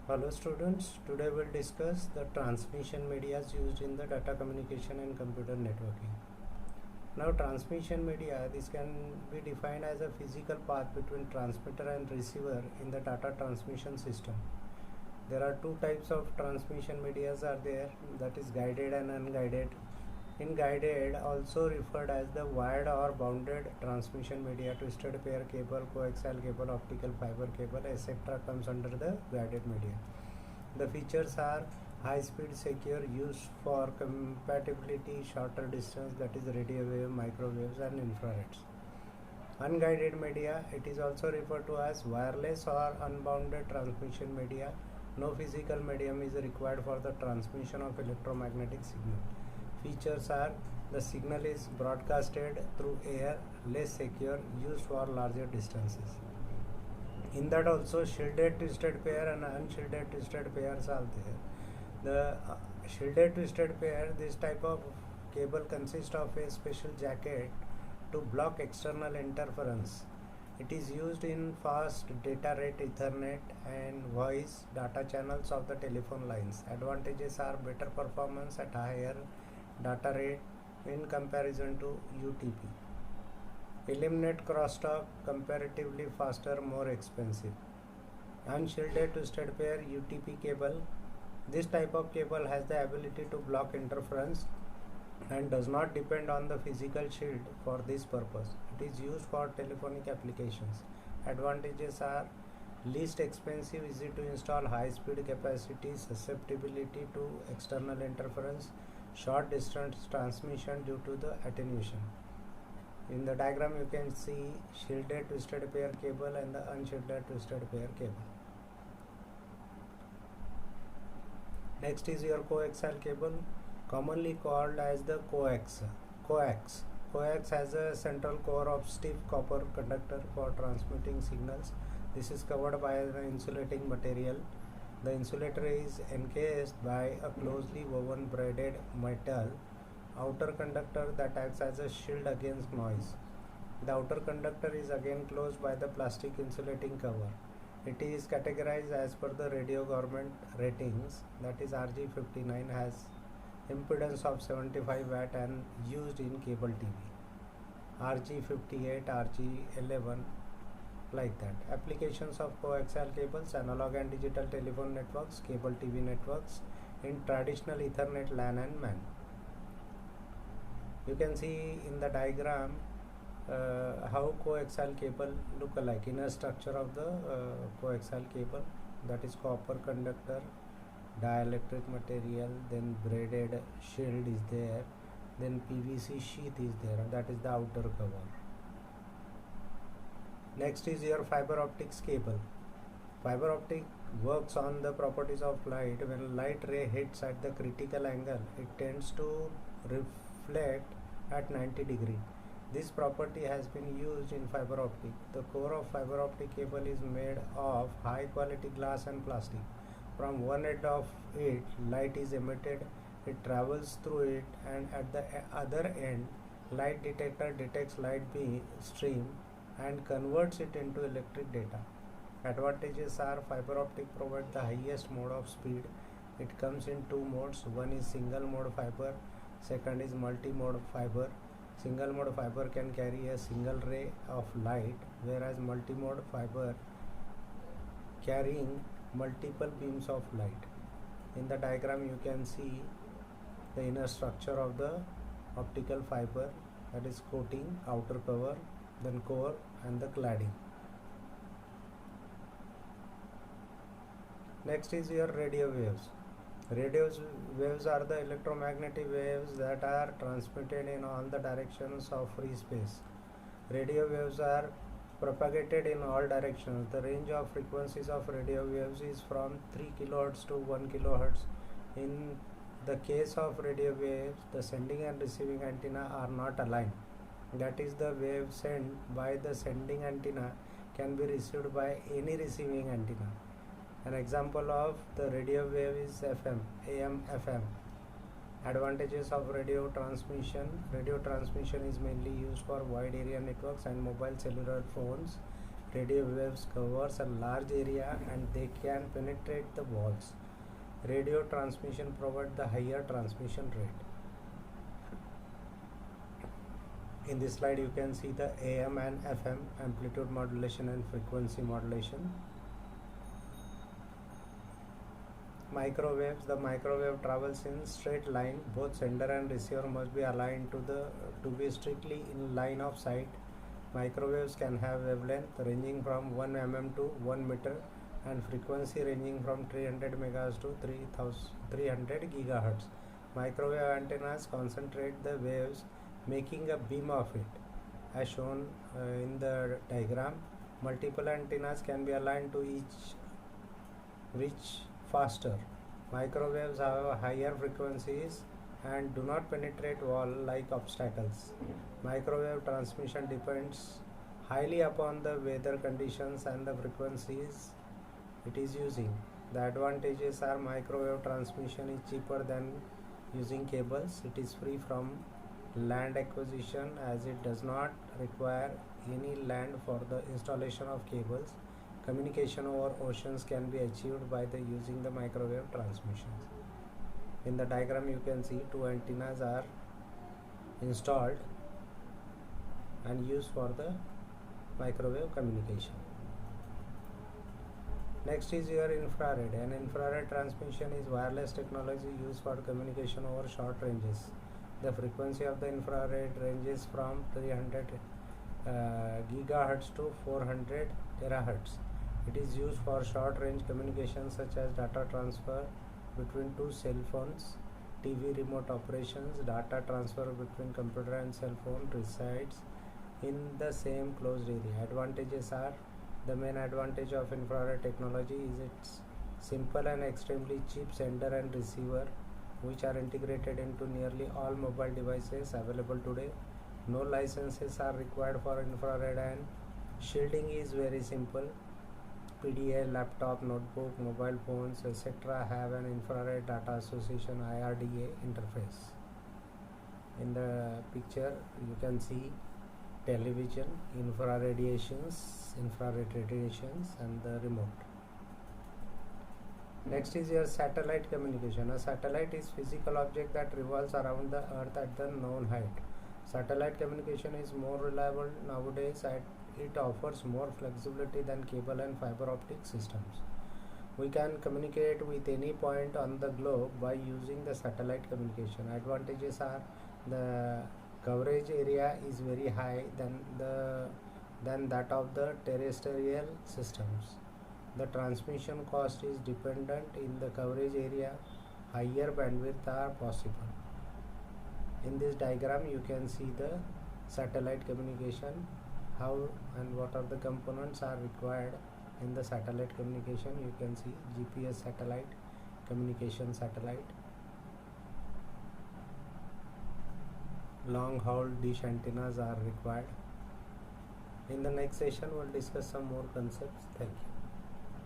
Hello students, today we'll discuss the transmission medias used in the data communication and computer networking. Now transmission media, this can be defined as a physical path between transmitter and receiver in the data transmission system. There are two types of transmission medias are there, that is guided and unguided. In guided, also referred as the wired or bounded transmission media, twisted pair cable, coaxial cable, optical fiber cable, etc. comes under the guided media. The features are high speed, secure, used for compatibility, shorter distance, that is radio wave, microwaves and infrareds. Unguided media, it is also referred to as wireless or unbounded transmission media. No physical medium is required for the transmission of electromagnetic signal. Features are the signal is broadcasted through air, less secure, used for larger distances. In that also shielded twisted pair and unshielded twisted pairs are there. The shielded twisted pair, this type of cable consists of a special jacket to block external interference. It is used in fast data rate Ethernet and voice data channels of the telephone lines. Advantages are better performance at higher data rate in comparison to UTP. Eliminate crosstalk, comparatively faster, more expensive. Unshielded twisted pair UTP cable. This type of cable has the ability to block interference and does not depend on the physical shield for this purpose. It is used for telephonic applications. Advantages are least expensive, easy to install, high speed capacity, susceptibility to external interference, short distance transmission due to the attenuation. In the diagram you can see shielded twisted pair cable and the unshielded twisted pair cable. Next is your coaxial cable, commonly called as the coax. Coax has a central core of stiff copper conductor for transmitting signals. This is covered by an insulating material. The insulator is encased by a closely woven braided metal outer conductor that acts as a shield against noise. The outer conductor is again closed by the plastic insulating cover. It is categorized as per the radio government ratings, that is RG59, has impedance of 75 watt and used in cable TV. RG58, RG11, like that. Applications of coaxial cables: analog and digital telephone networks, cable TV networks, in traditional Ethernet, LAN and MAN. You can see in the diagram how coaxial cable look like. Inner structure of the coaxial cable, that is copper conductor, dielectric material, then braided shield is there, then PVC sheath is there, that is the outer cover. Next is your fiber optics cable. Fiber optic works on the properties of light. When light ray hits at the critical angle, it tends to reflect at 90 degree. This property has been used in fiber optic. The core of fiber optic cable is made of high quality glass and plastic. From one end of it, light is emitted, it travels through it, and at the other end, light detector detects light beam stream and converts it into electric data. Advantages are fiber optic provides the highest mode of speed. It comes in two modes. One is single mode fiber, second is multi-mode fiber. Single mode fiber can carry a single ray of light, whereas multi-mode fiber carrying multiple beams of light. In the diagram you can see the inner structure of the optical fiber, that is coating, outer cover, then core and the cladding. Next is your radio waves. Radio waves are the electromagnetic waves that are transmitted in all the directions of free space. Radio waves are propagated in all directions. The range of frequencies of radio waves is from 3 kHz to 1 kHz. In the case of radio waves, the sending and receiving antenna are not aligned. That is, the wave sent by the sending antenna can be received by any receiving antenna. An example of the radio wave is FM, AM, FM. Advantages of radio transmission. Radio transmission is mainly used for wide area networks and mobile cellular phones. Radio waves covers a large area and they can penetrate the walls. Radio transmission provides the higher transmission rate. In this slide you can see the AM and FM amplitude modulation and frequency modulation. Microwaves. The microwave travels in straight line. Both sender and receiver must be aligned to be strictly in line of sight. Microwaves can have wavelength ranging from 1 mm to 1 meter and frequency ranging from 300 MHz to 300 GHz. Microwave antennas concentrate the waves, making a beam of it. As shown in the diagram, multiple antennas can be aligned to each reach faster. Microwaves have higher frequencies and do not penetrate wall like obstacles. Microwave transmission depends highly upon the weather conditions and the frequencies it is using. The advantages are microwave transmission is cheaper than using cables. It is free from land acquisition as it does not require any land for the installation of cables. Communication over oceans can be achieved by using the microwave transmissions. In the diagram you can see two antennas are installed and used for the microwave communication. Next is your infrared. An infrared transmission is wireless technology used for communication over short ranges. The frequency of the infrared ranges from 300 GHz to 400 THz. It is used for short range communication such as data transfer between two cell phones, TV remote operations. Data transfer between computer and cell phone resides in the same closed area. Advantages are: the main advantage of infrared technology is its simple and extremely cheap sender and receiver, which are integrated into nearly all mobile devices available today. No licenses are required for infrared and shielding is very simple. PDA, laptop, notebook, mobile phones, etc. have an Infrared Data Association IRDA interface. In the picture you can see television, infrared radiations and the remote. Next is your satellite communication. A satellite is physical object that revolves around the earth at the known height. Satellite communication is more reliable nowadays and it offers more flexibility than cable and fiber optic systems. We can communicate with any point on the globe by using the satellite communication. Advantages are: the coverage area is very high than that of the terrestrial systems. The transmission cost is dependent in the coverage area. Higher bandwidth are possible. In this diagram you can see the satellite communication, how and what are the components are required in the satellite communication. You can see GPS satellite, communication satellite, long haul dish antennas are required. In the next session we'll discuss some more concepts. Thank you.